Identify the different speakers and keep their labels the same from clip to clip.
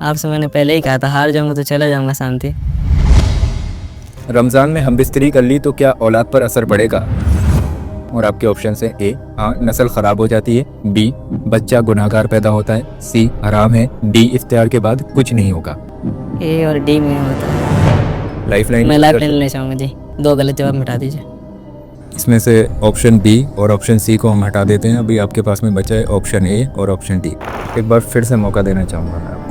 Speaker 1: आपसे मैंने पहले ही कहा था, हार जाऊंगा तो चला जाऊंगा शांति।
Speaker 2: रमज़ान में हम बिस्तरी कर ली तो क्या औलाद पर असर पड़ेगा? और आपके ऑप्शन है ए हाँ नस्ल ख़राब हो जाती है, बी बच्चा गुनाहगार पैदा होता है, सी हराम है, डी इफ्तियार के बाद कुछ नहीं होगा।
Speaker 1: ए और डी में होता है।
Speaker 2: लाइफलाइन
Speaker 1: मैं लाइफ लाइन लेना चाहूँगा जी। 2 गलत जवाब मिटा दीजिए।
Speaker 2: इसमें से ऑप्शन बी और ऑप्शन सी को हम हटा देते हैं। अभी आपके पास में बचा है ऑप्शन ए और ऑप्शन डी। एक बार फिर से मौका देना चाहूँगा मैं आपको।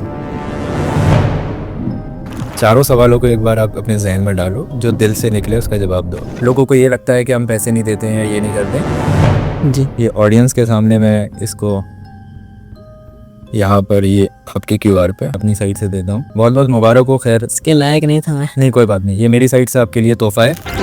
Speaker 2: चारों सवालों को एक बार आप अपने जहन में डालो, जो दिल से निकले उसका जवाब दो। लोगों को ये लगता है कि हम पैसे नहीं देते हैं, ये नहीं करते
Speaker 1: जी।
Speaker 2: ये ऑडियंस के सामने मैं इसको यहाँ पर ये आपके QR पे अपनी साइड से देता हूँ। बहुत बहुत मुबारक हो। खैर
Speaker 1: इसके लायक नहीं था मैं।
Speaker 2: नहीं कोई बात नहीं, ये मेरी साइड से आपके लिए तोहफा है।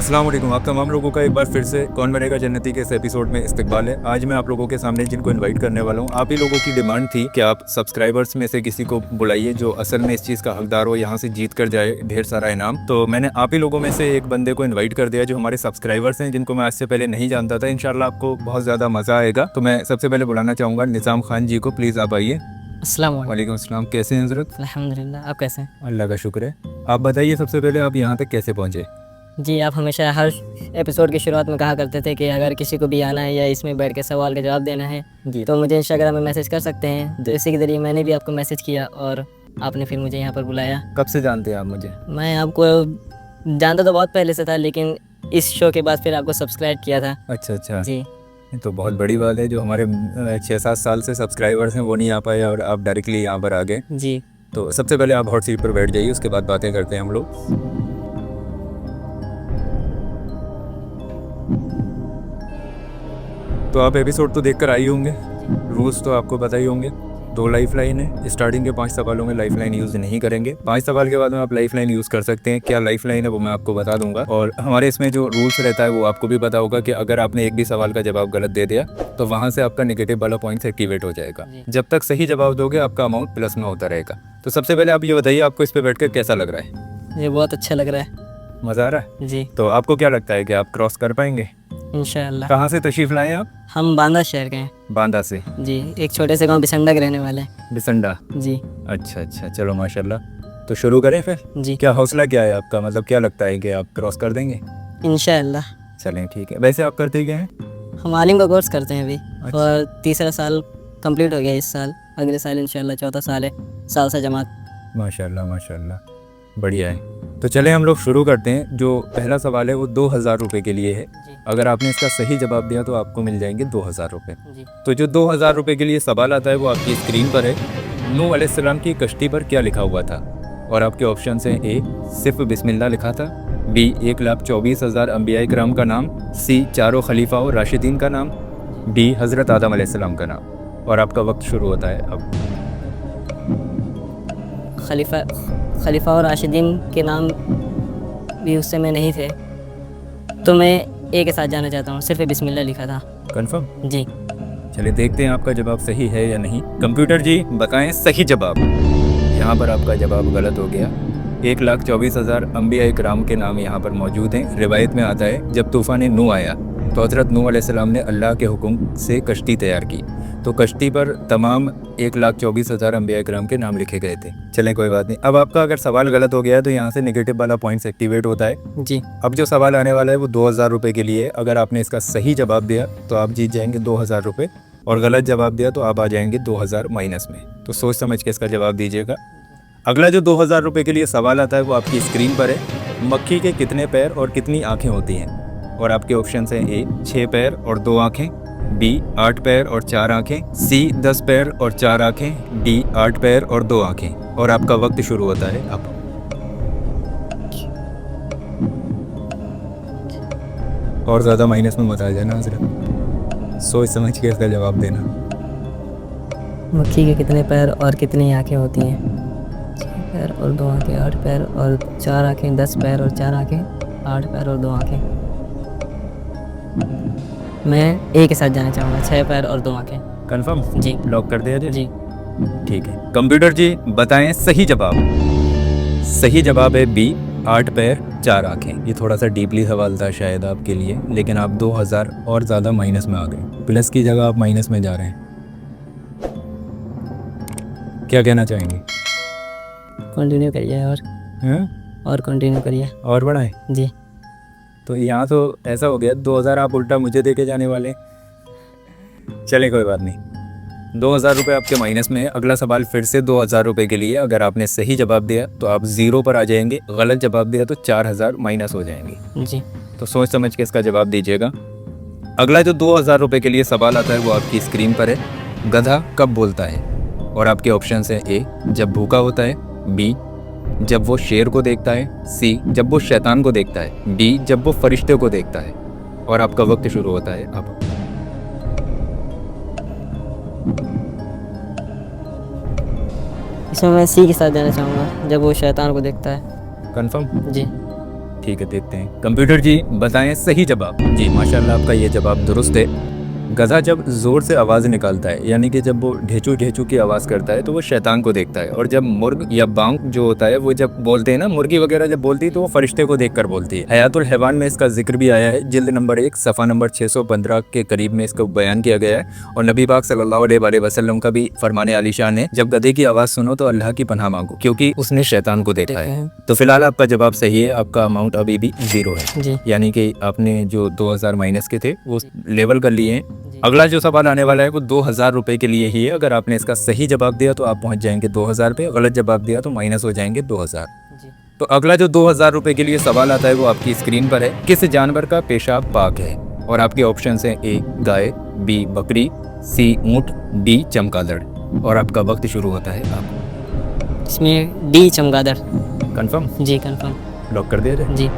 Speaker 2: अस्सलाम वालेकुम, आप तमाम लोगों का एक बार फिर से कौन बनेगा जन्नती के इस एपिसोड में इस्तकबाल है। आज मैं आप लोगों के सामने जिनको इनवाइट करने वाला हूँ, आप ही लोगों की डिमांड थी कि आप सब्सक्राइबर्स में से किसी को बुलाइए जो असल में इस चीज़ का हकदार हो, यहाँ से जीत कर जाए ढेर सारा इनाम। तो मैंने आप ही लोगों में से एक बंदे को इन्वाइट कर दिया जो हमारे सब्सक्राइबर्स हैं, जिनको मैं आज से पहले नहीं जानता था। इंशाल्लाह आपको बहुत ज़्यादा मज़ा आएगा। तो मैं सबसे पहले बुलाना चाहूँगा निज़ाम खान जी को। प्लीज़ आप आइए।
Speaker 1: अस्सलाम वालेकुम।
Speaker 2: वालेकुम अस्सलाम, कैसे हैं हज़रत?
Speaker 1: अल्हम्दुलिल्लाह, आप कैसे हैं?
Speaker 2: अल्लाह का शुक्र है। आप बताइए सबसे पहले आप यहाँ तक कैसे पहुँचे?
Speaker 1: जी, आप हमेशा हर एपिसोड की शुरुआत में कहा करते थे कि अगर किसी को भी आना है या इसमें बैठ के सवाल का जवाब देना है
Speaker 2: जी
Speaker 1: तो मुझे इंस्टाग्राम में मैसेज कर सकते हैं। तो इसी के ज़रिए मैंने भी आपको मैसेज किया और आपने फिर मुझे यहाँ पर बुलाया।
Speaker 2: कब से जानते हैं आप मुझे?
Speaker 1: मैं आपको जानता तो बहुत पहले से था, लेकिन इस शो के बाद फिर आपको सब्सक्राइब किया था।
Speaker 2: अच्छा अच्छा,
Speaker 1: जी
Speaker 2: ये तो बहुत बड़ी बात है। जो हमारे 6-7 साल से सब्सक्राइबर्स हैं वो नहीं आ पाए और आप डायरेक्टली यहाँ पर आ गए।
Speaker 1: जी।
Speaker 2: तो सबसे पहले आप हॉट सीट पर बैठ जाइए, उसके बाद बातें करते हैं हम लोग। तो आप एपिसोड तो देखकर आई होंगे, रूल्स तो आपको पता ही होंगे। 2 लाइफ लाइन है। स्टार्टिंग के 5 सवालों में लाइफ लाइन यूज़ नहीं करेंगे। 5 सवाल के बाद में आप लाइफ लाइन यूज़ कर सकते हैं। क्या लाइफ लाइन है वो मैं आपको बता दूंगा। और हमारे इसमें जो रूल्स रहता है वो आपको भी पता होगा कि अगर आपने एक भी सवाल का जवाब गलत दे दिया तो वहाँ से आपका नेगेटिव वाला पॉइंट एक्टिवेट हो जाएगा। जब तक सही जवाब दोगे आपका अमाउंट प्लस में होता रहेगा। तो सबसे पहले आप ये बताइए, आपको इस पर बैठ कर कैसा लग रहा है?
Speaker 1: ये बहुत अच्छा लग रहा है।
Speaker 2: मज़ा आ रहा है?
Speaker 1: जी
Speaker 2: तो आपको क्या लगता है कि आप क्रॉस कर पाएंगे?
Speaker 1: इंशाअल्लाह।
Speaker 2: कहाँ से तशरीफ़ लाए आप?
Speaker 1: हम बांदा शहर के हैं।
Speaker 2: बांदा से?
Speaker 1: जी, एक छोटे से गांव बिसंडा के रहने वाले हैं।
Speaker 2: बिसंडा?
Speaker 1: जी
Speaker 2: अच्छा अच्छा, चलो माशाल्लाह। तो शुरू करें फिर?
Speaker 1: जी
Speaker 2: क्या हौसला क्या है आपका, मतलब क्या लगता है कि आप क्रॉस कर देंगे?
Speaker 1: इंशाअल्लाह।
Speaker 2: चलें ठीक है। वैसे आप करते क्या हैं?
Speaker 1: हम आलिम का कोर्स करते हैं अभी।
Speaker 2: अच्छा।
Speaker 1: और तीसरा साल कंप्लीट हो गया इस साल। अगले साल इंशाल्लाह चौथा साल है, सालसा जमात।
Speaker 2: माशाल्लाह माशाल्लाह, बढ़िया है। तो चलें हम लोग शुरू करते हैं। जो पहला सवाल है वो 2000 रुपये के लिए है।
Speaker 1: जी
Speaker 2: अगर आपने इसका सही जवाब दिया तो आपको मिल जाएंगे 2000 रुपये।
Speaker 1: जी।
Speaker 2: तो जो 2000 रुपये के लिए सवाल आता है वो आपकी स्क्रीन पर है। नूह अलैहिस्सलाम की कश्ती पर क्या लिखा हुआ था? और आपके ऑप्शन हैं ए सिर्फ बिस्मिल्लाह लिखा था, बी 1,24,000 अंबिया इकराम का नाम, सी चारों खलीफा और राशिदीन का नाम, डी हज़रत आदम अलैहिस्सलाम का नाम। और आपका वक्त शुरू होता है अब।
Speaker 1: खलीफा और राशिदीन के नाम भी उस समय नहीं थे, तो मैं ए के साथ जाना चाहता हूँ। सिर्फ बिस्मिल्लाह लिखा था।
Speaker 2: कंफर्म?
Speaker 1: जी।
Speaker 2: चलिए देखते हैं आपका जवाब सही है या नहीं। कंप्यूटर जी बताएं सही जवाब। यहाँ पर आपका जवाब गलत हो गया। 1,24,000 अंबिया इकराम के नाम यहाँ पर मौजूद हैं। रिवायत में आता है जब तूफ़ान नूह आया तो हज़रत नूह अलैहिस्सलाम ने अल्लाह के हुक्म से कश्ती तैयार की, तो कश्ती पर तमाम 1,24,000 अंबिया इकराम के नाम लिखे गए थे। चलें कोई बात नहीं। अब आपका अगर सवाल गलत हो गया है तो यहाँ से नेगेटिव वाला पॉइंट्स एक्टिवेट होता है।
Speaker 1: जी।
Speaker 2: अब जो सवाल आने वाला है वो 2000 रुपये के लिए है। अगर आपने इसका सही जवाब दिया तो आप जीत जाएंगे 2000 रुपये, और गलत जवाब दिया तो आप आ जाएंगे 2000 माइनस में। तो सोच समझ के इसका जवाब दीजिएगा। अगला जो 2000 रुपये के लिए सवाल आता है वो आपकी स्क्रीन पर है। मक्खी के कितने पैर और कितनी आँखें होती हैं? और आपके ऑप्शन हैं ए 6 पैर और 2 आँखें, बी 8 पैर और 4 आँखें, सी 10 पैर और 4 आँखें, डी 8 पैर और 2 आँखें। और आपका वक्त शुरू होता है अब। और ज़्यादा माइनस में मत आ जाना हज़रत, सोच समझ के इसका जवाब देना।
Speaker 1: मक्खी के कितने पैर और कितनी आँखें होती हैं? 6 पैर और 2 आँखें, 8 पैर और 4 आँखें, 10 पैर और 4 आँखें, 8 पैर और 2 आँखें। मैं ए के साथ जाना चाहूँगा, 6 पैर और 2 आँखें।
Speaker 2: कंफर्म?
Speaker 1: जी
Speaker 2: लॉक कर दिया जाए?
Speaker 1: जी।
Speaker 2: ठीक है। कंप्यूटर जी बताएं सही जवाब। सही जवाब है बी, 8 पैर 4 आंखें। ये थोड़ा सा डीपली सवाल था शायद आपके लिए, लेकिन आप 2000 और ज़्यादा माइनस में आ गए। प्लस की जगह आप माइनस में जा रहे हैं। क्या कहना चाहेंगे?
Speaker 1: कंटिन्यू करिए
Speaker 2: हैं?
Speaker 1: और कंटिन्यू करिए।
Speaker 2: और बढ़ाएं?
Speaker 1: जी
Speaker 2: तो यहाँ तो ऐसा हो गया 2000 आप उल्टा मुझे दे के जाने वाले। चले कोई बात नहीं, 2000 रुपये आपके माइनस में है। अगला सवाल फिर से 2000 रुपये के लिए। अगर आपने सही जवाब दिया तो आप 0 पर आ जाएंगे, गलत जवाब दिया तो 4000 माइनस हो जाएंगे।
Speaker 1: जी।
Speaker 2: तो सोच समझ के इसका जवाब दीजिएगा। अगला जो 2000 रुपये के लिए सवाल आता है वो आपकी स्क्रीन पर है। गधा कब बोलता है? और आपके ऑप्शन है ए, जब भूखा होता है, बी, जब वो शेर को देखता है, सी, जब वो शैतान को देखता है, डी, जब वो फरिश्ते को देखता है। और आपका वक्त शुरू होता है अब।
Speaker 1: इसमें मैं सी के साथ जाना चाहूँगा, जब वो शैतान को देखता है।
Speaker 2: कंफर्म?
Speaker 1: जी
Speaker 2: ठीक है, देखते हैं। कंप्यूटर जी बताएं सही जवाब। जी माशाल्लाह, आपका ये जवाब दुरुस्त है। गधा जब ज़ोर से आवाज़ निकालता है, यानी कि जब वो ढेचू ढेचू की आवाज़ करता है, तो वो शैतान को देखता है। और जब मुर्ग या बांग जो होता है वो जब बोलते हैं ना, मुर्गी वगैरह जब बोलती है तो वो फरिश्ते को देखकर बोलती है। हयातुल हैवान में इसका जिक्र भी आया है, जिल्द नंबर 1 सफ़ा नंबर 615 के करीब में इसका बयान किया गया है। और नबी पाक सल्लल्लाहु अलैहि वसल्लम का भी फरमाने आलीशान है, जब गधे की आवाज़ सुनो तो अल्लाह की पनाह मांगो, क्योंकि उसने शैतान को देखा है। तो फिलहाल आपका जवाब सही है। आपका अमाउंट अभी भी 0 है।
Speaker 1: जी
Speaker 2: यानी कि आपने जो 2000 माइनस के थे वो लेवल कर लिए हैं। अगला जो सवाल आने वाला है वो 2000 रुपये के लिए ही है। अगर आपने इसका सही जवाब दिया तो आप पहुंच जाएंगे 2000 पे, गलत जवाब दिया तो माइनस हो जाएंगे 2000।
Speaker 1: जी।
Speaker 2: तो अगला जो 2000 रुपये के लिए सवाल आता है वो आपकी स्क्रीन पर है। किस जानवर का पेशाब पाक है? और आपके ऑप्शन हैं ए, गाय, बी, बकरी, सी, ऊँट, डी, चमगादड़। और आपका वक्त शुरू होता है अब।
Speaker 1: इसमें डी, चमगादड़।
Speaker 2: कंफर्म?
Speaker 1: जी कंफर्म।
Speaker 2: लॉक कर दिया जाए?
Speaker 1: जी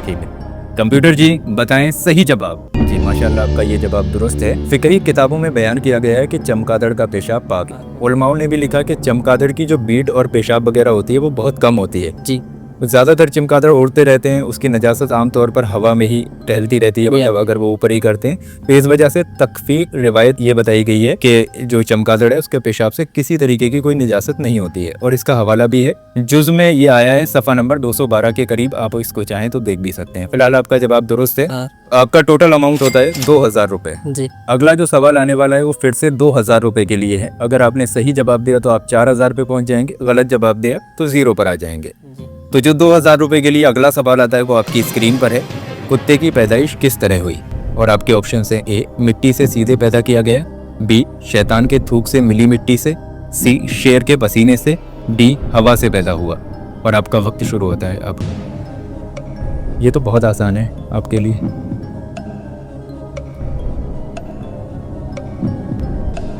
Speaker 2: ठीक है। कंप्यूटर जी बताएं सही जवाब। जी माशाल्लाह, आपका ये जवाब दुरुस्त है। फिक्री किताबों में बयान किया गया है कि चमगादड़ का पेशाब पाक है। उलमाओं ने भी लिखा कि चमगादड़ की जो बीट और पेशाब वगैरह होती है वो बहुत कम होती है।
Speaker 1: जी।
Speaker 2: ज़्यादातर चमगादड़ उड़ते रहते हैं, उसकी नजासत आमतौर पर हवा में ही टहलती रहती है, मतलब अगर वो ऊपर ही करते हैं। तो इस वजह से तकफीक रिवायत ये बताई गई है कि जो चमगादड़ है उसके पेशाब से किसी तरीके की कोई नजासत नहीं होती है। और इसका हवाला भी है, जुज़ में ये आया है, सफ़ा नंबर 212 के करीब। आप इसको चाहें तो देख भी सकते हैं। फिलहाल आपका जवाब दुरुस्त है। आपका टोटल अमाउंट होता है 2000 रुपये।
Speaker 1: जी।
Speaker 2: अगला जो सवाल आने वाला है वो फिर से 2000 रुपये के लिए है। अगर आपने सही जवाब दिया तो आप 4000 पे पहुंच जाएंगे, गलत जवाब दिया तो 0 पर आ जाएंगे। तो जो 2000 रुपये के लिए अगला सवाल आता है वो आपकी स्क्रीन पर है। कुत्ते की पैदाइश किस तरह हुई? और आपके ऑप्शन हैं ए, मिट्टी से सीधे पैदा किया गया, बी, शैतान के थूक से मिली मिट्टी से, सी, शेर के पसीने से, डी, हवा से पैदा हुआ। और आपका वक्त शुरू होता है अब। ये तो बहुत आसान है आपके लिए।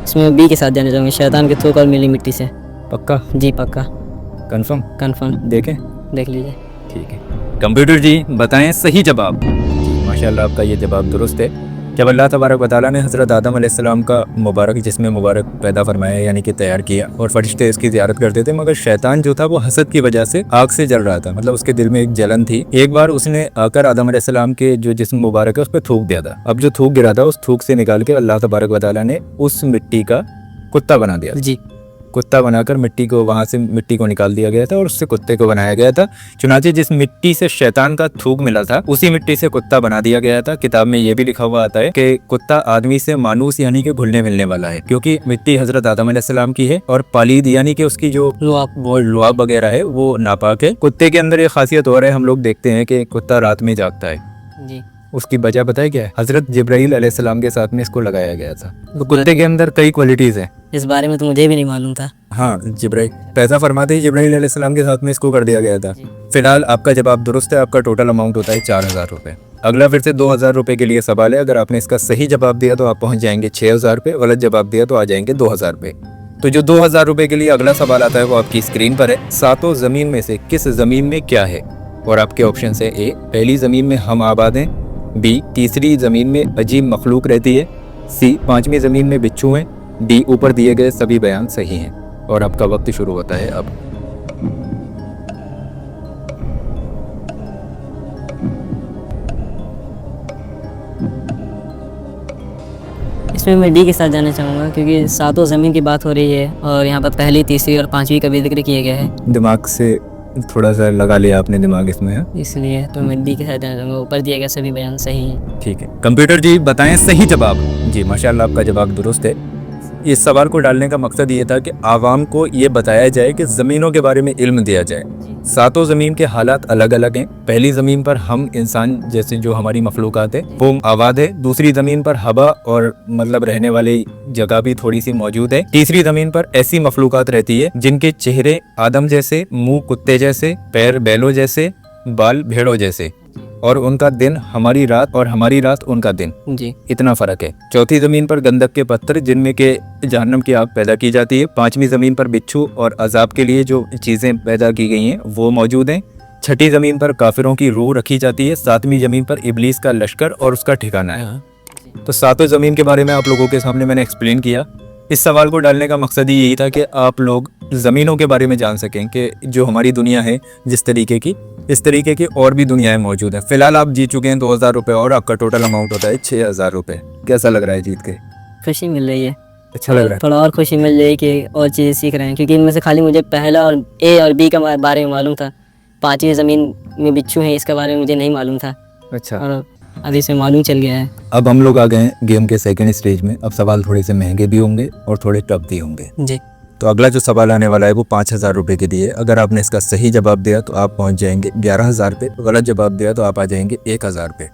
Speaker 1: इसमें बी के साथ जाना चाहूँगा, शैतान के थूक और मिली मिट्टी से।
Speaker 2: पक्का?
Speaker 1: जी पक्का।
Speaker 2: कंफर्म?
Speaker 1: कंफर्म।
Speaker 2: देखें?
Speaker 1: देख लीजिए।
Speaker 2: ठीक है। कंप्यूटर जी बताएं सही जवाब। जी माशाल्लाह, आपका ये जवाब दुरुस्त है। जब अल्लाह तबारक व तआला ने हज़रत आदम अलैहिस्सलाम का मुबारक जिस्म मुबारक पैदा फरमाया, यानी कि तैयार किया, और फरिश्ते इसकी ज़ियारत करते थे, मगर शैतान जो था वो हसद की वजह से आग से जल रहा था, मतलब उसके दिल में एक जलन थी। एक बार उसने आकर आदम अलैहिस्सलाम के जो जिस्म मुबारक है उस पर थूक दिया था। अब जो थूक गिरा था उस थूक से निकाल के अल्लाह तबारक व तआला ने उस मिट्टी का कुत्ता बना दिया।
Speaker 1: जी।
Speaker 2: कुत्ता बनाकर मिट्टी को, वहाँ से मिट्टी को निकाल दिया गया था और उससे कुत्ते को बनाया गया था। चुनांचे जिस मिट्टी से शैतान का थूक मिला था उसी मिट्टी से कुत्ता बना दिया गया था। किताब में ये भी लिखा हुआ आता है कि कुत्ता आदमी से मानूस यानी कि घुलने मिलने वाला है, क्योंकि मिट्टी हजरत आदम अलैहिस्सलाम की है और पालीद यानी कि उसकी जो लुआब वगैरह है वो नापाक है। कुत्ते के अंदर एक खासियत और है, हम लोग देखते हैं कि कुत्ता रात में जागता है।
Speaker 1: जी।
Speaker 2: उसकी वजह पता है क्या है? हजरत जिब्राइल अलैहिस्सलाम के साथ में इसको लगाया गया था। तो कुत्ते के अंदर कई क्वालिटीज हैं।
Speaker 1: इस बारे में तो मुझे भी नहीं मालूम था।
Speaker 2: हाँ, जिब्राइल पैसा फरमाते ही जिब्राइल अलैहिस्सलाम के साथ में इसको कर दिया गया था। फिलहाल आपका जवाब दुरुस्त है। आपका टोटल अमाउंट होता है 4000 रुपये। अगला फिर से 2000 रुपये के लिए सवाल है। अगर आपने इसका सही जवाब दिया तो आप पहुंच जाएंगे 6000 पे, गलत जवाब दिया तो आ जाएंगे 2000 पे। तो जो 2000 रुपये के लिए अगला सवाल आता है वो आपकी स्क्रीन पर है। सातों जमीन में से किस जमीन में क्या है? और आपके ऑप्शन है ए, पहली जमीन में हम आबाद हैं, बी, तीसरी जमीन में अजीब मखलूक रहती है, सी, पांचवी जमीन में बिच्छू हैं, डी, ऊपर दिए गए सभी बयान सही हैं। और आपका वक्त शुरू होता है अब।
Speaker 1: इसमें इसमें मैं डी के साथ जाना चाहूँगा, क्योंकि सातों ज़मीन की बात हो रही है और यहाँ पर पहली, तीसरी और पांचवी का भी जिक्र किया गया है,
Speaker 2: दिमाग से थोड़ा सा लगा लिया आपने दिमाग इसमें, हाँ?
Speaker 1: इसलिए तो मैं डी के साथ जाना चाहूँगा। ऊपर दिया गया सभी बयान सही है।
Speaker 2: ठीक है, कंप्यूटर जी बताएं सही जवाब। जी माशाल्लाह आपका जवाब दुरुस्त है। इस सवाल को डालने का मकसद ये था कि आवाम को ये बताया जाए कि ज़मीनों के बारे में इल्म दिया जाए। सातों ज़मीन के हालात अलग अलग हैं। पहली ज़मीन पर हम इंसान जैसे जो हमारी मखलूक़ात है वो आबाद है। दूसरी ज़मीन पर हवा और मतलब रहने वाली जगह भी थोड़ी सी मौजूद है। तीसरी ज़मीन पर ऐसी मखलूक़ात रहती है जिनके चेहरे आदम जैसे, मुंह कुत्ते जैसे, पैर बैलों जैसे, बाल भेड़ों जैसे, और उनका दिन हमारी रात और हमारी रात उनका दिन,
Speaker 1: जी
Speaker 2: इतना फर्क है। चौथी जमीन पर गंधक के पत्थर जिनमें के जहन्नम की आग पैदा की जाती है। पांचवी जमीन पर बिच्छू और अजाब के लिए जो चीजें पैदा की गई हैं वो मौजूद हैं। छठी जमीन पर काफिरों की रूह रखी जाती है। सातवीं जमीन पर इबलीस का लश्कर और उसका ठिकाना है। तो सातों जमीन के बारे में आप लोगों के सामने मैंने एक्सप्लेन किया। इस सवाल को डालने का मकसद ही यही था कि आप लोग ज़मीनों के बारे में जान सकें कि जो हमारी दुनिया है जिस तरीके की, इस तरीके की और भी दुनियाएं मौजूद हैं। फिलहाल आप जीत चुके हैं 2000 रुपये और आपका टोटल अमाउंट होता है 6000 रुपये। कैसा लग रहा है जीत के?
Speaker 1: खुशी मिल रही है,
Speaker 2: अच्छा लग रहा है?
Speaker 1: थोड़ा और खुशी मिल रही है कि और चीज़ें सीख रहे हैं, क्योंकि इनमें से खाली मुझे पहला और ए और बी का बारे में मालूम था। पांचवी ज़मीन में बिच्छू हैं इसके बारे में मुझे नहीं मालूम था,
Speaker 2: अच्छा,
Speaker 1: और अभी से मालूम चल गया है।
Speaker 2: अब हम लोग आ गए हैं गेम के सेकंड स्टेज में। अब सवाल थोड़े से महंगे भी होंगे और थोड़े टफ भी होंगे।
Speaker 1: जी,
Speaker 2: तो अगला जो सवाल आने वाला है वो 5000 रुपये के लिए। अगर आपने इसका सही जवाब दिया तो आप पहुंच जाएंगे 11000 पे। गलत जवाब दिया तो आप आ जाएंगे 1000 पे।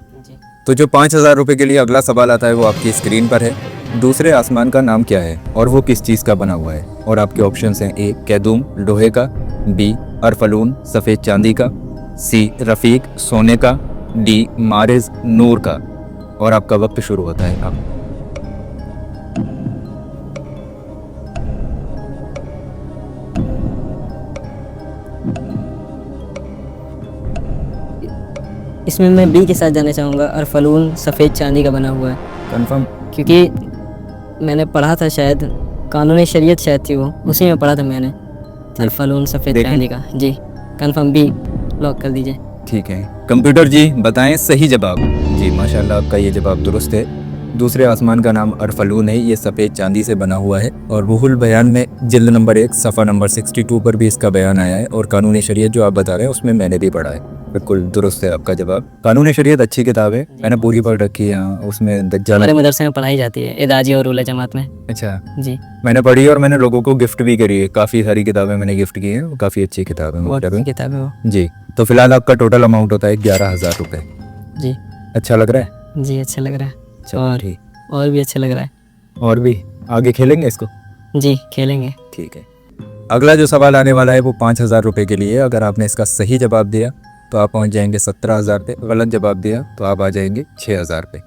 Speaker 2: तो जो 5000 रुपये के लिए अगला सवाल आता है वो आपकी स्क्रीन पर है। दूसरे आसमान का नाम क्या है और वो किस चीज़ का बना हुआ है? और आपके ऑप्शन हैं: ए कैदूम लोहे का, बी अरफलून सफ़ेद चांदी का, सी रफ़ीक सोने का, डी मारिज नूर का। और आपका वक्त शुरू होता है अब।
Speaker 1: इसमें मैं बी के साथ जाना चाहूँगा, अरफलून सफ़ेद चांदी का बना हुआ है।
Speaker 2: कंफर्म?
Speaker 1: क्योंकि मैंने पढ़ा था, शायद कानूनी शरीयत शायद थी वो, उसी में पढ़ा था मैंने, अरफलून सफ़ेद चांदी का। जी कंफर्म, बी लॉक कर दीजिए।
Speaker 2: ठीक है, कंप्यूटर जी बताएं सही जवाब। जी माशाल्लाह आपका ये जवाब दुरुस्त है। दूसरे आसमान का नाम अरफलून है। ये सफ़ेद चांदी से बना हुआ है और रूहुल बयान में जिल्द नंबर 1 सफ़ा नंबर 62 पर भी इसका बयान आया है। और कानूनी शरीयत जो आप बता रहे हैं उसमें मैंने भी पढ़ा है। बिल्कुल दुरुस्त है आपका जवाब। कानूनी शरीयत अच्छी किताब है, मैंने पूरी पढ़ रखी है। उसमें दज्जाल
Speaker 1: हमारे मदरसे में पढ़ाई जाती है, एदाजी और उला जमात में।
Speaker 2: अच्छा,
Speaker 1: जी
Speaker 2: मैंने पढ़ी और मैंने लोगों को गिफ्ट भी करी है। काफ़ी सारी किताबें मैंने गिफ्ट की हैं, वो काफ़ी अच्छी किताब
Speaker 1: बहुत
Speaker 2: है।
Speaker 1: अच्छी किताब है वो।
Speaker 2: जी, तो फिलहाल आपका टोटल अमाउंट होता है 11000 रुपये।
Speaker 1: जी
Speaker 2: अच्छा लग रहा है?
Speaker 1: जी अच्छा लग रहा है,
Speaker 2: चलो ठीक,
Speaker 1: और भी अच्छा लग रहा है।
Speaker 2: और भी आगे खेलेंगे इसको?
Speaker 1: जी खेलेंगे।
Speaker 2: ठीक है, अगला जो सवाल आने वाला है वो 5000 रुपये के लिए। अगर आपने इसका सही जवाब दिया तो आप पहुंच जाएंगे 17000 पे। गलत जवाब दिया तो आप आ जाएंगे 6000 पे।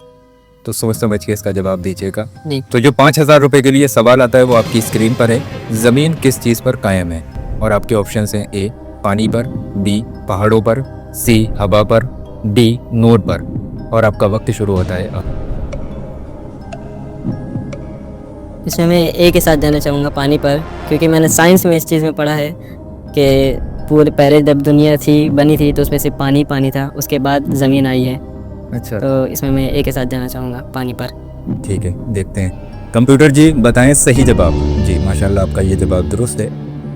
Speaker 2: तो सोच समझ के इसका जवाब दीजिएगा।
Speaker 1: जी
Speaker 2: तो जो 5000 रुपये के लिए सवाल आता है वो आपकी स्क्रीन पर है। ज़मीन किस चीज़ पर कायम है? और आपके ऑप्शन हैं: ए पानी पर, बी पहाड़ों पर, सी हवा पर, डी नूर पर। और आपका वक्त शुरू होता है अब।
Speaker 1: इसमें मैं ए के साथ जाना चाहूँगा, पानी पर, क्योंकि मैंने साइंस में इस चीज़ में पढ़ा है कि पूरे पहले जब दुनिया बनी थी तो उसमें से पानी पानी था, उसके बाद ज़मीन आई है।
Speaker 2: अच्छा,
Speaker 1: तो इसमें मैं ए के साथ जाना चाहूँगा, पानी पर।
Speaker 2: ठीक है, देखते हैं। कंप्यूटर जी बताएं सही जवाब। जी माशाल्लाह आपका ये जवाब दुरुस्त है।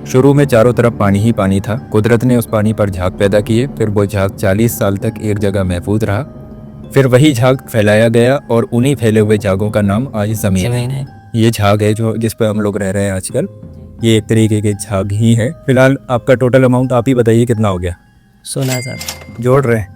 Speaker 2: शुरू में चारों तरफ पानी ही पानी था। कुदरत ने उस पानी पर झाग पैदा किए, फिर वो झाग 40 साल तक एक जगह महफूज रहा। फिर वही झाग फैलाया गया और उन्हीं फैले हुए झागों का नाम आज ज़मीन है। ये झाग है जो जिस पर हम लोग रह रहे हैं आजकल, ये एक तरीके के झाग ही है। फिलहाल आपका टोटल अमाउंट आप ही बताइए कितना हो गया?
Speaker 1: 16000।
Speaker 2: जोड़ रहे हैं?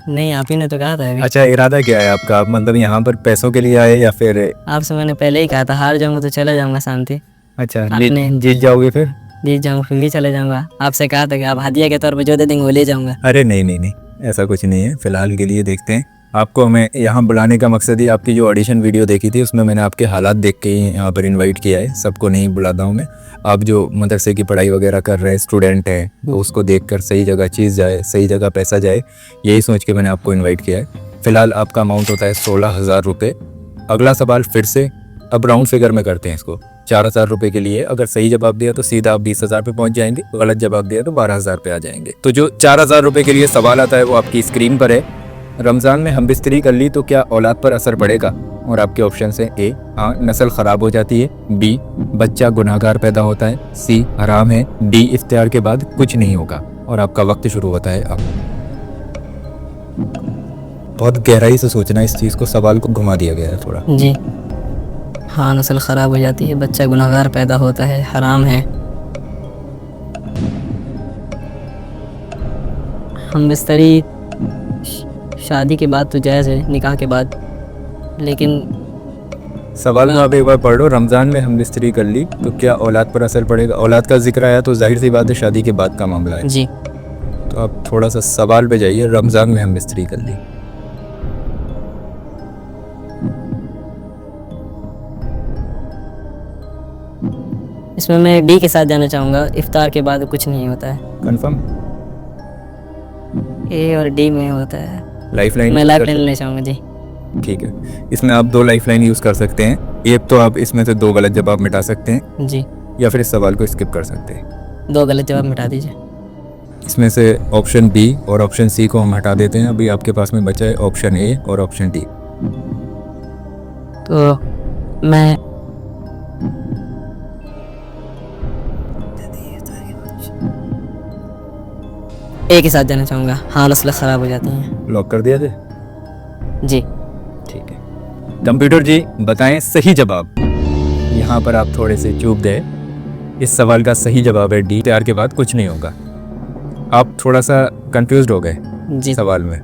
Speaker 1: नहीं, आप ही ने तो कहा था अभी।
Speaker 2: अच्छा, इरादा क्या है आपका? आप मतलब यहाँ पर पैसों के लिए आए या फिर?
Speaker 1: आपसे मैंने पहले ही कहा था, हार जाऊंगा तो चला जाऊंगा शांति।
Speaker 2: अच्छा,
Speaker 1: आपने
Speaker 2: जीत जाओगे फिर?
Speaker 1: जीत जाऊंगा फिर भी चले जाऊंगा। आपसे कहा था कि आप हदिया के तौर पर जो दे देंगे वो ले जाऊंगा।
Speaker 2: अरे नहीं नहीं नहीं, ऐसा कुछ नहीं है। फिलहाल के लिए देखते हैं। आपको हमें यहाँ बुलाने का मकसद ही आपकी जो ऑडिशन वीडियो देखी थी उसमें मैंने आपके हालात देख के ही यहाँ पर इनवाइट किया है। सबको नहीं बुलाता हूँ मैं। आप जो मदरसे की पढ़ाई वगैरह कर रहे स्टूडेंट हैं तो उसको देखकर सही जगह चीज़ जाए, सही जगह पैसा जाए, यही सोच के मैंने आपको इन्वाइट किया है। फिलहाल आपका अमाउंट होता है 16000 रुपये। अगला सवाल फिर से अब राउंड फिगर में करते हैं इसको। 4000 रुपये के लिए अगर सही जवाब दिया तो सीधा आप 20000 पे पहुंच जाएंगे। गलत जवाब दिया तो 12000 पे आ जाएंगे। तो जो 4000 रुपये के लिए सवाल आता है वो आपकी स्क्रीन पर है। रमज़ान में हम बिस्तरी कर ली तो क्या औलाद पर असर पड़ेगा? और आपके ऑप्शन हैं ए नस्ल ख़राब हो जाती है, बी बच्चा गुनाहगार पैदा होता है, सी हराम है, डी इफ्तियार के बाद कुछ नहीं होगा। और आपका वक्त शुरू होता है अब। बहुत गहराई से सोचना इस चीज़ को, सवाल को घुमा दिया गया है थोड़ा।
Speaker 1: जी हाँ, नस्ल ख़राब हो जाती है, बच्चा गुनाहगार पैदा होता है, हराम है, हम बिस्तरी शादी के बाद तो जायज़ है, निकाह के बाद, लेकिन
Speaker 2: सवाल में आप एक बार पढ़ लो, रमज़ान में हम बिस्तरी कर ली तो क्या औलाद पर असर पड़ेगा? औलाद का जिक्र आया तो जाहिर सी बात है शादी के बाद का मामला है।
Speaker 1: जी
Speaker 2: तो आप थोड़ा सा सवाल पे जाइए, रमज़ान में हम बिस्तरी कर ली।
Speaker 1: इसमें मैं डी के साथ जाना चाहूँगा, इफ्तार के बाद कुछ नहीं होता है।
Speaker 2: कंफर्म?
Speaker 1: ए और डी में होता है।
Speaker 2: लाइफ लाइन
Speaker 1: मैं लाइफ लाइन लेना चाहूँगा जी।
Speaker 2: ठीक है, इसमें आप 2 लाइफ लाइन यूज़ कर सकते हैं। एक तो आप इसमें से 2 गलत जवाब मिटा सकते हैं,
Speaker 1: जी
Speaker 2: या फिर इस सवाल को स्किप कर सकते हैं।
Speaker 1: 2 गलत जवाब मिटा दीजिए।
Speaker 2: इसमें से ऑप्शन बी और ऑप्शन सी को हम हटा देते हैं। अभी आपके पास में बचा है ऑप्शन ए और ऑप्शन डी।
Speaker 1: तो मैं ए के साथ जाना चाहूँगा, हाँ नस्ल ख़राब हो जाती हैं।
Speaker 2: लॉक कर दिया जाए?
Speaker 1: जी
Speaker 2: ठीक है, कंप्यूटर जी बताएं सही जवाब। यहाँ पर आप थोड़े से चूक गए। इस सवाल का सही जवाब है डी, इफ्तियार के बाद कुछ नहीं होगा। आप थोड़ा सा कंफ्यूज हो गए
Speaker 1: जी।
Speaker 2: सवाल में।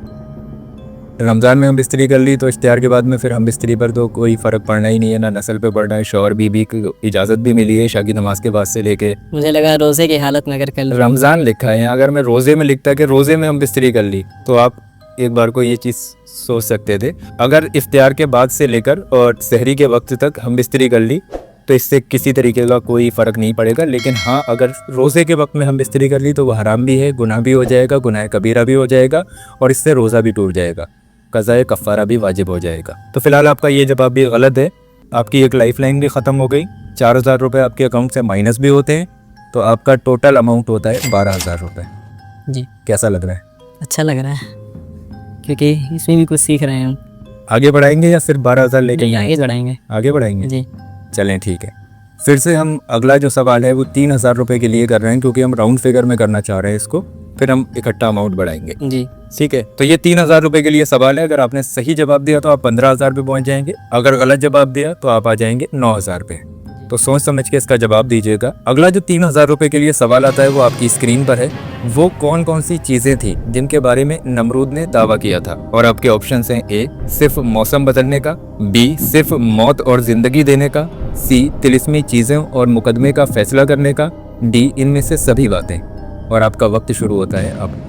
Speaker 2: रमज़ान में हम बिस्तरी कर ली तो इफ्तियार के बाद में फिर हम बिस्तरी पर तो कोई फ़र्क पड़ना ही नहीं है, ना नस्ल पे पड़ना है। शौहर बीबी की इजाज़त भी मिली है इशा की नमाज के बाद से लेके।
Speaker 1: मुझे लगा रोज़े की हालत में अगर कल
Speaker 2: रमज़ान लिखा है, अगर मैं रोज़े में लिखता कि रोज़े में हम बिस्तरी कर ली तो आप एक बार को ये चीज़ सोच सकते थे। अगर इफ्तियार के बाद से लेकर और सहरी के वक्त तक हम बिस्तरी कर ली तो इससे किसी तरीके का कोई फ़र्क नहीं पड़ेगा। लेकिन हाँ, अगर रोज़े के वक्त में हम बिस्तरी कर ली तो वह हराम भी है, गुनाह भी हो जाएगा, गुनाह कबीरा भी हो जाएगा और इससे रोज़ा भी टूट जाएगा, क़ज़ाए कफ़ारा भी वाजिब हो जाएगा। तो फिलहाल आपका ये जवाब भी गलत है। आपकी एक लाइफ लाइन भी ख़त्म हो गई, 4000 रुपये आपके अकाउंट से माइनस भी होते हैं, तो आपका टोटल अमाउंट होता है 12000 रुपये।
Speaker 1: जी
Speaker 2: कैसा लग रहा है?
Speaker 1: अच्छा लग रहा है, क्योंकि इसमें भी कुछ सीख रहे हैं हम।
Speaker 2: आगे बढ़ाएंगे या सिर्फ 12000 लेके
Speaker 1: जी, आगे बढ़ाएंगे।
Speaker 2: आगे बढ़ाएंगे?
Speaker 1: जी
Speaker 2: चलें ठीक है। फिर से हम अगला जो सवाल है वो 3000 रुपये के लिए कर रहे हैं, क्योंकि हम राउंड फिगर में करना चाह रहे हैं इसको। फिर हम इकट्ठा अमाउंट बढ़ाएंगे।
Speaker 1: जी
Speaker 2: ठीक है, तो ये 3000 रुपये के लिए सवाल है। अगर आपने सही जवाब दिया तो आप 15000 पे पहुंच जाएंगे, अगर गलत जवाब दिया तो आप आ जाएंगे 9000 पे। तो सोच समझ के इसका जवाब दीजिएगा। अगला जो 3000 रुपये के लिए सवाल आता है वो आपकी स्क्रीन पर है। वो कौन कौन सी चीज़ें थी जिनके बारे में नमरूद ने दावा किया था? और आपके ऑप्शन हैं ए सिर्फ मौसम बदलने का, बी सिर्फ मौत और ज़िंदगी देने का, सी तिलिस्मी चीज़ों और मुकदमे का फैसला करने का, डी इनमें से सभी बातें। और आपका वक्त शुरू होता है अब।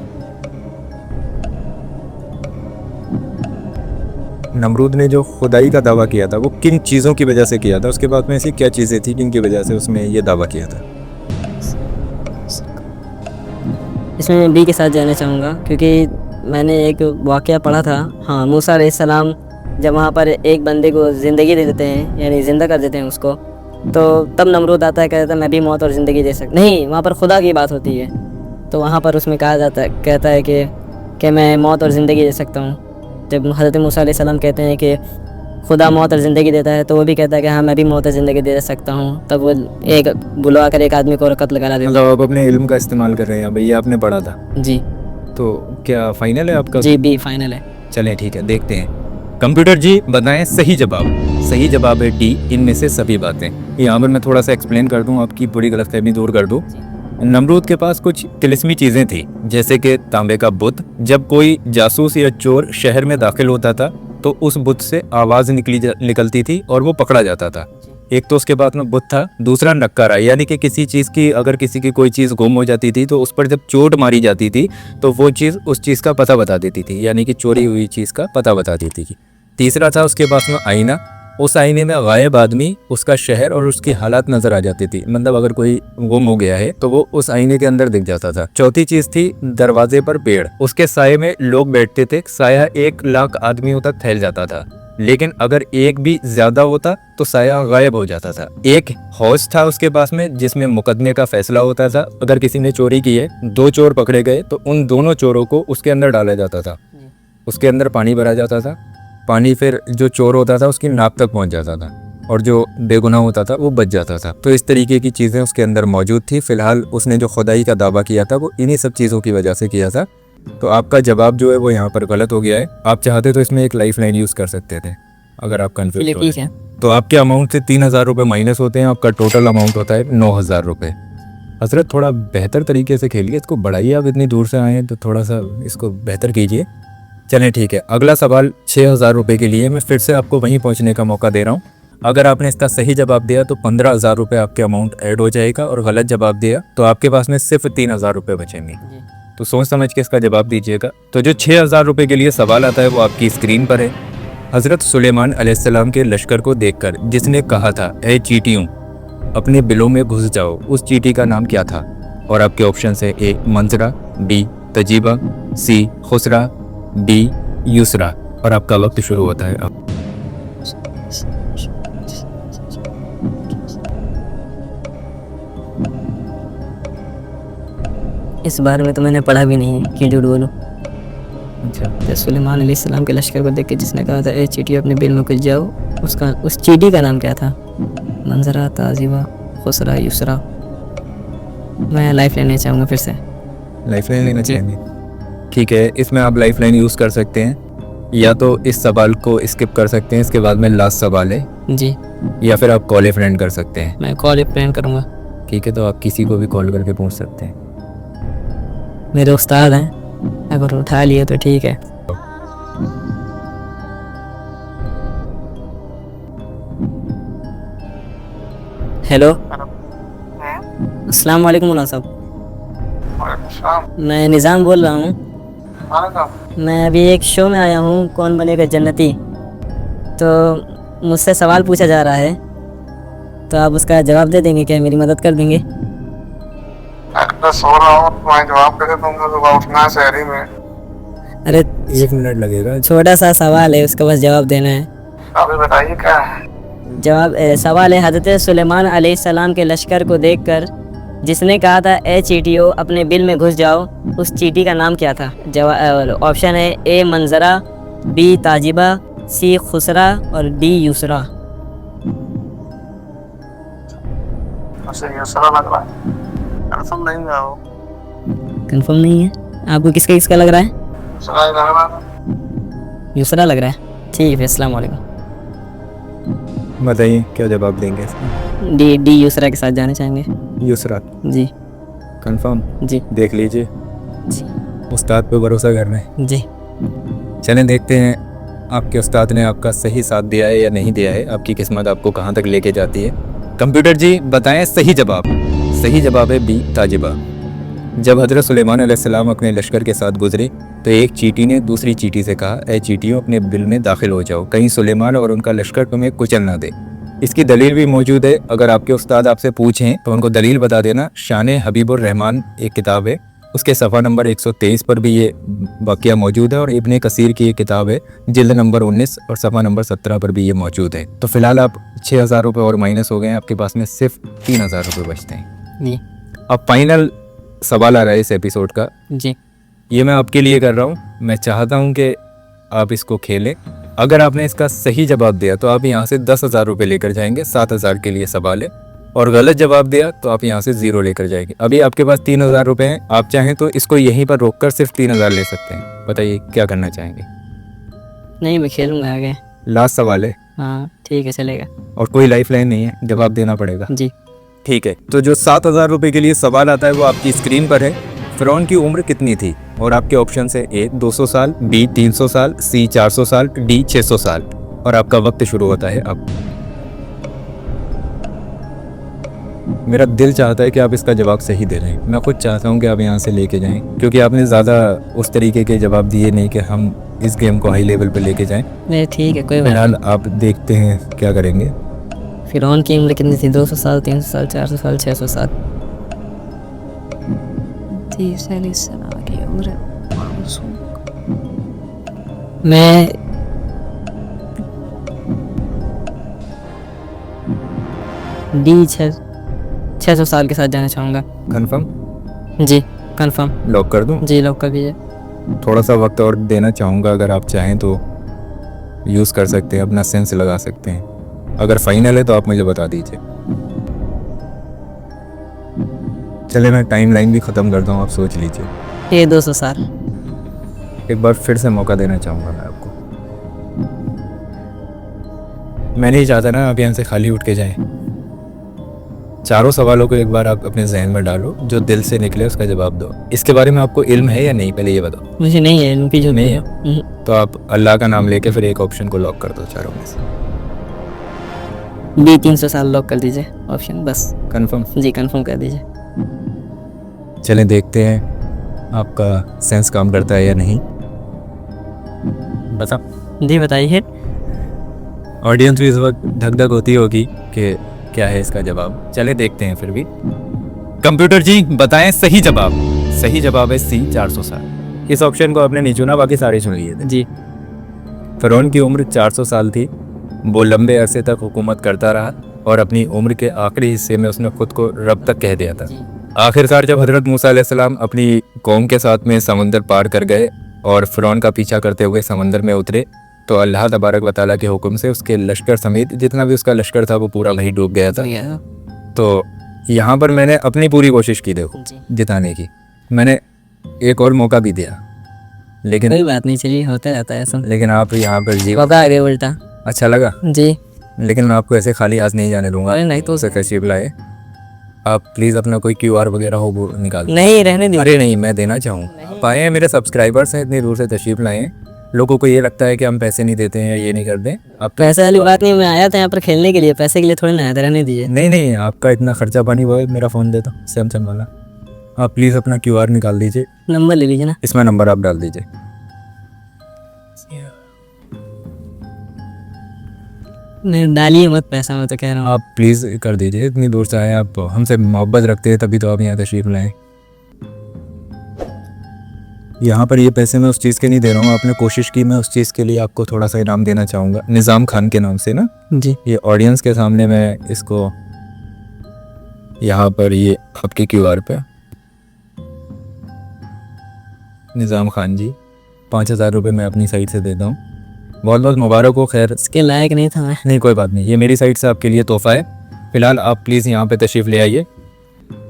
Speaker 2: नमरूद ने जो खुदाई का दावा किया था वो किन चीज़ों की वजह से किया था? उसके बाद में ऐसी क्या चीज़ें थी जिनकी वजह से उसने ये दावा किया था?
Speaker 1: इसमें मैं बी के साथ जाना चाहूँगा, क्योंकि मैंने एक वाक़या पढ़ा था। हाँ, मूसा अलैहिस्सलाम जब वहाँ पर एक बंदे को ज़िंदगी दे देते हैं, यानी ज़िंदा कर देते हैं उसको, तो तब नमरूद आता है, कहता है मैं भी मौत और ज़िंदगी दे सकता नहीं। वहाँ पर खुदा की बात होती है, तो वहाँ पर उसमें कहा जाता है, कहता है कि मैं मौत और ज़िंदगी दे सकता हूँ। जब हज़रत मूसा अलैहिस्सलाम कहते हैं कि खुदा मौत और ज़िंदगी देता है, तो वो भी कहता है कि हाँ मैं भी मौत और ज़िंदगी दे सकता हूँ। तब वो एक बुलवा कर एक आदमी को कत्ल करा देता है।
Speaker 2: मतलब आप अपने इल्म का इस्तेमाल कर रहे हैं भैया, आपने पढ़ा था?
Speaker 1: जी
Speaker 2: तो क्या फाइनल है आपका?
Speaker 1: जी बी फाइनल है।
Speaker 2: चलें ठीक है, देखते हैं। कंप्यूटर जी बताएं सही जवाब। सही जवाब है डी इनमें से सभी बातें। यहाँ पर मैं थोड़ा सा एक्सप्लेन कर दूँ, आपकी पूरी गलतफहमी दूर कर दूँ। नमरूद के पास कुछ तिलिस्मी चीज़ें थी, जैसे कि तांबे का बुत। जब कोई जासूस या चोर शहर में दाखिल होता था तो उस बुत से आवाज़ निकलती थी और वो पकड़ा जाता था। एक तो उसके बाद में बुत था, दूसरा नक्कारा, यानी कि किसी चीज़ की अगर किसी की कोई चीज़ गुम हो जाती थी तो उस पर जब चोट मारी जाती थी तो वो चीज़ उस चीज़ का पता बता देती थी, यानी कि चोरी हुई चीज़ का पता बता देती थी। तीसरा था उसके पास में आईना। उस आईने में गायब आदमी, उसका शहर और उसकी हालात नजर आ जाती थी। मतलब अगर कोई गुम हो गया है तो वो उस आईने के अंदर दिख जाता था। चौथी चीज थी दरवाजे पर पेड़, उसके साये में लोग बैठते थे। साया 1 लाख आदमियों तक फैल जाता था, लेकिन अगर एक भी ज्यादा होता तो साया गायब हो जाता था। एक हौज था उसके पास में जिसमें मुकदमे का फैसला होता था। अगर किसी ने चोरी की है, 2 चोर पकड़े गए तो उन दोनों चोरों को उसके अंदर डाला जाता था, उसके अंदर पानी भरा जाता था पानी फिर जो चोर होता था उसकी नाक तक पहुंच जाता था और जो बेगुनाह होता था वो बच जाता था। तो इस तरीके की चीज़ें उसके अंदर मौजूद थी। फिलहाल उसने जो खुदाई का दावा किया था वो इन्हीं सब चीज़ों की वजह से किया था। तो आपका जवाब जो है वो यहाँ पर गलत हो गया है। आप चाहते तो इसमें एक लाइफ लाइन यूज़ कर सकते थे अगर आप
Speaker 1: चलिए
Speaker 2: कन्फ्यूज
Speaker 1: ठीक है।
Speaker 2: तो आपके अमाउंट से 3,000 रुपये माइनस होते हैं। आपका टोटल अमाउंट होता है 9,000 रुपये। हजरत थोड़ा बेहतर तरीके से खेलिए, इसको बढ़ाइए। आप इतनी दूर से आए हैं तो थोड़ा सा इसको बेहतर कीजिए। चलें ठीक है, अगला सवाल 6,000 रुपये के लिए मैं फिर से आपको वहीं पहुंचने का मौका दे रहा हूं। अगर आपने इसका सही जवाब दिया तो 15,000 रुपये आपके अमाउंट ऐड हो जाएगा और गलत जवाब दिया तो आपके पास में सिर्फ 3,000 रुपये बचेंगे। तो सोच समझ के इसका जवाब दीजिएगा। तो जो 6,000 रुपये के लिए सवाल आता है वो आपकी स्क्रीन पर है। हज़रत सुलेमान अलैहिस्सलाम के लश्कर को देखकर जिसने कहा था ए चींटियों अपने बिलों में घुस जाओ, उस चींटी का नाम क्या था? और आपके ऑप्शन है ए मंजरा, बी तजीबा, सी खुसरा, डी यूसरा। और आपका वक्त शुरू होता है अब।
Speaker 1: इस बारे में तो मैंने पढ़ा भी नहीं है, क्यों झूठ बोलूँ।
Speaker 2: अच्छा,
Speaker 1: तो सुलेमान अलैहिस्सलाम के लश्कर को देख के जिसने कहा था ए चींटी अपने बिल में घुस जाओ, उसका उस चींटी का नाम क्या था? मंजरा, ताजिबा, खुसरा, यूसरा। मैं लाइफ लेना चाहूँगा फिर से।
Speaker 2: लाइफ लाइन लेना चाहेंगे? ठीक है, इसमें आप लाइफ लाइन यूज़ कर सकते हैं या तो इस सवाल को स्किप कर सकते हैं, इसके बाद में लास्ट सवाल है,
Speaker 1: जी
Speaker 2: या फिर आप कॉल ए फ्रेंड कर सकते हैं।
Speaker 1: मैं कॉल ए फ्रेंड करूँगा।
Speaker 2: ठीक है, तो आप किसी को भी कॉल करके पूछ सकते हैं।
Speaker 1: मेरे उस्ताद हैं, अगर उठा लिए तो ठीक है। हेलो, अस्सलाम वालेकुम मौलाना साहब। मैं निज़ाम बोल रहा हूँ। मैं अभी एक शो में आया हूँ, कौन बनेगा जन्नती। तो मुझसे सवाल पूछा जा रहा है, तो आप उसका जवाब दे देंगे क्या? मेरी मदद कर देंगे?
Speaker 3: मैं सो रहा हूँ, मैं जवाब कैसे दूंगा? सुबह उठना शहरी में।
Speaker 1: अरे
Speaker 2: 1 मिनट लगेगा।
Speaker 1: छोटा सा सवाल है, उसका बस जवाब देना है।
Speaker 3: अभी बताइए क्या है?
Speaker 1: जवाब सवाल है, हज़रत सुलेमान अलैहिस्सलाम के लश्कर को देखकर जिसने कहा था ए चींटियों अपने बिल में घुस जाओ, उस चींटी का नाम क्या था? जवाब ऑप्शन है ए मंजरा, बी ताजिबा, सी खुसरा और डी यूसरा।
Speaker 3: मुझे ये सारा लग रहा है, कंफर्म नहीं है वो।
Speaker 1: कंफर्म नहीं है? आपको किसका लग रहा है?
Speaker 3: सारा ही लग रहा है।
Speaker 1: यूसरा लग रहा है। ठीक है, अस्सलाम वालेकुम।
Speaker 2: बताइए क्या जवाब देंगे इसमें?
Speaker 1: डी यूसरा के साथ जाना चाहेंगे।
Speaker 2: यूसरा
Speaker 1: जी
Speaker 2: कंफर्म?
Speaker 1: जी
Speaker 2: देख लीजिए,
Speaker 1: जी
Speaker 2: उस्ताद पे भरोसा कर रहे हैं।
Speaker 1: जी।
Speaker 2: चलें देखते हैं आपके उस्ताद ने आपका सही साथ दिया है या नहीं दिया है, आपकी किस्मत आपको कहाँ तक लेके जाती है। कंप्यूटर जी बताएं सही जवाब। सही जवाब है बी ताजिबा। जब हज़रत सुलेमान अलैहिस्सलाम अपने लश्कर के साथ गुजरे तो एक चींटी ने दूसरी चींटी से कहा ए चींटियों अपने बिल में दाखिल हो जाओ, कहीं सुलेमान और उनका लश्कर तुम्हें कुचल ना दे। इसकी दलील भी मौजूद है, अगर आपके उस्ताद आपसे पूछें तो उनको दलील बता देना। शान हबीबुर रहमान एक किताब है, उसके सफ़ा नंबर 123 पर भी ये वाक़या मौजूद है और इब्ने कसीर की एक किताब है जिल्द नंबर 19 और सफ़ा नंबर 17 पर भी ये मौजूद है। तो फिलहाल आप 6,000 रुपये और माइनस हो गए हैं, आपके पास में सिर्फ 3,000 रुपये बचते हैं।
Speaker 1: जी
Speaker 2: अब फाइनल सवाल आ रहा है इस एपिसोड का,
Speaker 1: जी।
Speaker 2: ये मैं आपके लिए कर रहा हूँ। मैं चाहता हूँ कि आप इसको खेलें। अगर आपने इसका सही जवाब दिया तो आप यहाँ से 10,000 रुपये लेकर जाएंगे, 7,000 के लिए सवाल है। और गलत जवाब दिया तो आप यहाँ से 0 लेकर जाएंगे। अभी आपके पास 3,000 रुपये हैं, आप चाहें तो इसको यहीं पर रोककर सिर्फ 3,000 ले सकते हैं। बताइए क्या करना चाहेंगे?
Speaker 1: नहीं, मैं खेलूँगा आगे।
Speaker 2: लास्ट सवाल है
Speaker 1: हाँ ठीक है, चलेगा।
Speaker 2: और कोई लाइफ लाइन नहीं है, जवाब देना पड़ेगा।
Speaker 1: जी
Speaker 2: ठीक है, तो जो 7,000 रुपये के लिए सवाल आता है वो आपकी स्क्रीन पर है। फ़िरौन की उम्र कितनी थी? और आपके ऑप्शन है ए 200 साल, बी 300 साल, सी 400 साल, डी 600 साल। और आपका वक्त शुरू होता है अब। मेरा दिल चाहता है कि आप इसका जवाब सही दे रहे हैं। मैं खुद चाहता हूं कि आप यहां से लेके जाएं, क्योंकि आपने ज़्यादा उस तरीके के जवाब दिए नहीं कि हम इस गेम को हाई लेवल पे लेके जाएं।
Speaker 1: नहीं ठीक है, कोई बात
Speaker 2: फिलहाल आप देखते हैं क्या करेंगे।
Speaker 1: नहीं। फ़िरौन की उम्र कितनी थी? 200 साल, 300 साल, 400 साल, 600 साल। मैं डी 600 साल के साथ जाना चाहूँगा।
Speaker 2: कंफर्म?
Speaker 1: जी कंफर्म।
Speaker 2: लॉक कर दूं?
Speaker 1: जी लॉक कर दीजिए।
Speaker 2: थोड़ा सा वक्त और देना चाहूँगा अगर आप चाहें तो। यूज़ कर सकते हैं, अपना सेंस लगा सकते हैं। अगर फाइनल है तो आप मुझे बता दीजिए। चले मैं टाइम लाइन भी ख़त्म करता हूँ, आप सोच लीजिए।
Speaker 1: ये 200 साल।
Speaker 2: एक बार फिर से मौका देना चाहूँगा मैं आपको। मैं नहीं चाहता ना आप यहाँ से खाली उठ के जाएं। चारों सवालों को एक बार आप अपने जहन में डालो, जो दिल से निकले उसका जवाब दो। इसके बारे में आपको इल्म है या नहीं, पहले ये बताओ।
Speaker 1: मुझे नहीं है इनकी जो
Speaker 2: नहीं है तो आप अल्लाह का नाम लेके फिर एक ऑप्शन को लॉक कर दो चारों में से।
Speaker 1: बी 300 साल लॉक कर दीजिए ऑप्शन, बस।
Speaker 2: कंफर्म?
Speaker 1: जी कंफर्म कर दीजिए।
Speaker 2: चलें देखते हैं आपका सेंस काम करता है या नहीं। बता।
Speaker 1: जी बताइए।
Speaker 2: ऑडियंस भी इस वक्त धक धक होती होगी कि क्या है इसका जवाब। चले देखते हैं फिर भी। कंप्यूटर जी बताएं सही जवाब। सही जवाब है सी, 400 साल। इस ऑप्शन को आपने नहीं चुना, बाकी सारे चुन लिए थे।
Speaker 1: जी।
Speaker 2: फ़िरौन की उम्र 400 साल थी। वो लंबे अरसे तक हुकूमत करता रहा और अपनी उम्र के आखिरी हिस्से में उसने खुद को रब तक कह दिया था। आखिरकार जब हज़रत मूसा अलैहिस्सलाम अपनी कौम के साथ में समंदर पार कर गए और फ़िरौन का पीछा करते हुए समंदर में उतरे, तो अल्लाह तबारक व तआला के हुक्म से उसके लश्कर समेत जितना भी उसका लश्कर था वो पूरा वहीं डूब गया था। तो यहाँ पर मैंने अपनी पूरी कोशिश की, देखो जिताने की। मैंने एक और मौका भी दिया, लेकिन
Speaker 1: कोई बात नहीं, चलिए होता रहता है ऐसा।
Speaker 2: लेकिन आप यहाँ पर जी
Speaker 1: मौका आ गया उल्टा।
Speaker 2: अच्छा लगा
Speaker 1: जी।
Speaker 2: लेकिन मैं आपको ऐसे खाली हाथ नहीं जाने दूंगा।
Speaker 1: अरे नहीं तो
Speaker 2: उसे तशरीफ लाए आप, प्लीज़ अपना कोई QR वगैरह हो वो निकाल।
Speaker 1: नहीं रहने दीजिए।
Speaker 2: अरे नहीं, मैं देना चाहूँ। आप आए हैं, मेरे सब्सक्राइबर्स हैं, इतनी दूर से तशरीफ लाए। लोगों को ये लगता है कि हम पैसे नहीं देते हैं या ये नहीं करते। आप
Speaker 1: पैसे वाली बात नहीं, मैं आया था यहाँ पर खेलने के लिए, पैसे के लिए थोड़ी ना आया था, रहने दीजिए।
Speaker 2: नहीं नहीं, आपका इतना खर्चा पानी वो है, मेरा फ़ोन देता हूँ सैमसंग वाला। आप प्लीज़ अपना QR निकाल दीजिए।
Speaker 1: नंबर ले लीजिए ना।
Speaker 2: इसमें नंबर आप डाल दीजिए।
Speaker 1: नहीं डालिए मत पैसा, मैं तो कह रहा हूँ।
Speaker 2: आप प्लीज़ कर दीजिए, इतनी दूर से आए, आप हमसे मोहब्बत रखते हैं तभी तो आप यहाँ तशरीफ लाएँ। यहाँ पर ये पैसे मैं उस चीज़ के नहीं दे रहा हूँ, आपने कोशिश की, मैं उस चीज़ के लिए आपको थोड़ा सा इनाम देना चाहूँगा, निज़ाम खान के नाम से ना।
Speaker 1: जी।
Speaker 2: ये ऑडियंस के सामने मैं इसको यहाँ पर ये आपके QR पे निज़ाम खान जी 5000 रुपये मैं अपनी साइड से देता हूँ। बहुत बहुत मुबारक हो। खैर
Speaker 1: इसके लायक नहीं था मैं।
Speaker 2: नहीं कोई बात नहीं, ये मेरी साइड से आपके लिए तोहफ़ा है। फ़िलहाल आप प्लीज़ यहाँ पे तशरीफ़ ले आइए।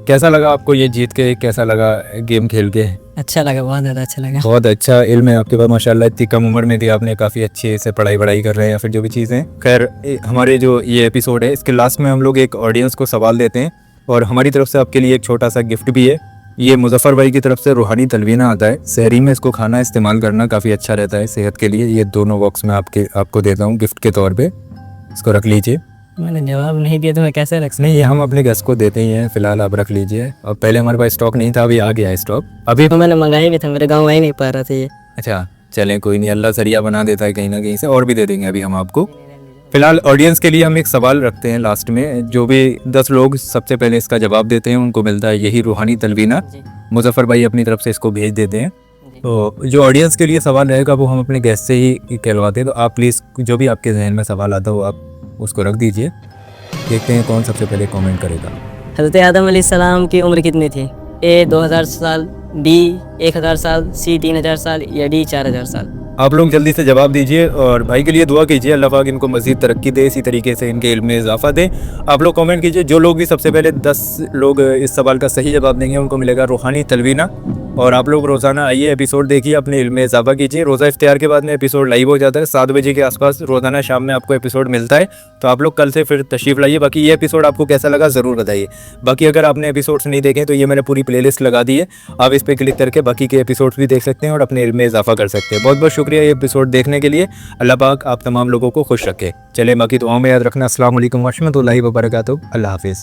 Speaker 2: कैसा लगा आपको ये जीत के, कैसा लगा गेम खेल के?
Speaker 1: अच्छा लगा, बहुत ज़्यादा अच्छा लगा।
Speaker 2: बहुत अच्छा इल्म है आपके पास माशाल्लाह, इतनी कम उम्र में थी आपने, काफ़ी अच्छे से पढ़ाई कर रहे हैं या फिर जो भी चीज़ें। खैर हमारे जो ये एपिसोड है इसके लास्ट में हम लोग एक ऑडियंस को सवाल देते हैं और हमारी तरफ से आपके लिए एक छोटा सा गिफ्ट भी है। ये मुजफ्फर भाई की तरफ से रूहानी तलवीना आता है, सहरी में इसको खाना इस्तेमाल करना काफ़ी अच्छा रहता है सेहत के लिए। ये दोनों बॉक्स में आपको देता हूँ गिफ्ट के तौर पे, इसको रख लीजिए।
Speaker 1: मैंने जवाब नहीं दिया तो मैं कैसे रख सकता?
Speaker 2: नहीं, ये हम अपने गेस्ट को देते ही हैं, फिलहाल आप रख लीजिए। और पहले हमारे पास स्टॉक नहीं था, अभी आ गया है स्टॉक। अभी
Speaker 1: तो मैंने मंगाए भी थे, मेरे गाँव आ ही नहीं पा रहा था ये।
Speaker 2: अच्छा चलें कोई नहीं, अल्लाह जरिया बना देता है कहीं ना कहीं से, और भी दे देंगे अभी हम आपको। फिलहाल ऑडियंस के लिए हम एक सवाल रखते हैं लास्ट में, जो भी 10 लोग सबसे पहले इसका जवाब देते हैं उनको मिलता है यही रूहानी तलवीना। मुजफ्फर भाई अपनी तरफ से इसको भेज देते हैं। तो जो ऑडियंस के लिए सवाल रहेगा वो हम अपने गेस्ट से ही कहलवाते हैं। तो आप प्लीज़ जो भी आपके जहन में सवाल आता हो आप उसको रख दीजिए। देखते हैं कौन सबसे पहले कमेंट करेगा।
Speaker 1: हज़रत आदम अलैहिस्सलाम की उम्र कितनी थी? ए 2000 साल, बी 1000 साल, सी 3000 साल या डी 4000 साल?
Speaker 2: आप लोग जल्दी से जवाब दीजिए और भाई के लिए दुआ कीजिए, अल्लाह पाक इनको मज़ीद तरक्की दे, इसी तरीके से इनके इल्म में इजाफा दे। आप लोग कमेंट कीजिए, जो लोग भी सबसे पहले 10 लोग इस सवाल का सही जवाब देंगे उनको मिलेगा रूहानी तलवीना। और आप लोग रोज़ाना आइए, एपिसोड देखिए, अपने इल्म में इजाफा कीजिए। रोज़ा इफ्तियार के बाद में एपिसोड लाइव हो जाता है 7 बजे के आसपास, रोज़ाना शाम में आपको एपिसोड मिलता है। तो आप लोग कल से फिर तशरीफ़ लाइए। बाकी ये एपिसोड आपको कैसा लगा ज़रूर बताइए। बाकी अगर आपने एपिसोड्स नहीं देखे तो ये मैंने पूरी प्लेलिस्ट लगा दी है, आप इस पर क्लिक करके बाकी के एपिसोड्स भी देख सकते हैं और अपने इल्म में इजाफा कर सकते हैं। बहुत बहुत शुक्रिया ये एपिसोड देखने के लिए। अल्लाह पाक आप तमाम लोगों को खुश रखे। चले बाकी दुआओं में याद रखना। अस्सलाम वालेकुम व रहमतुल्लाहि व बरकातुहू। अल्लाह हाफिज़।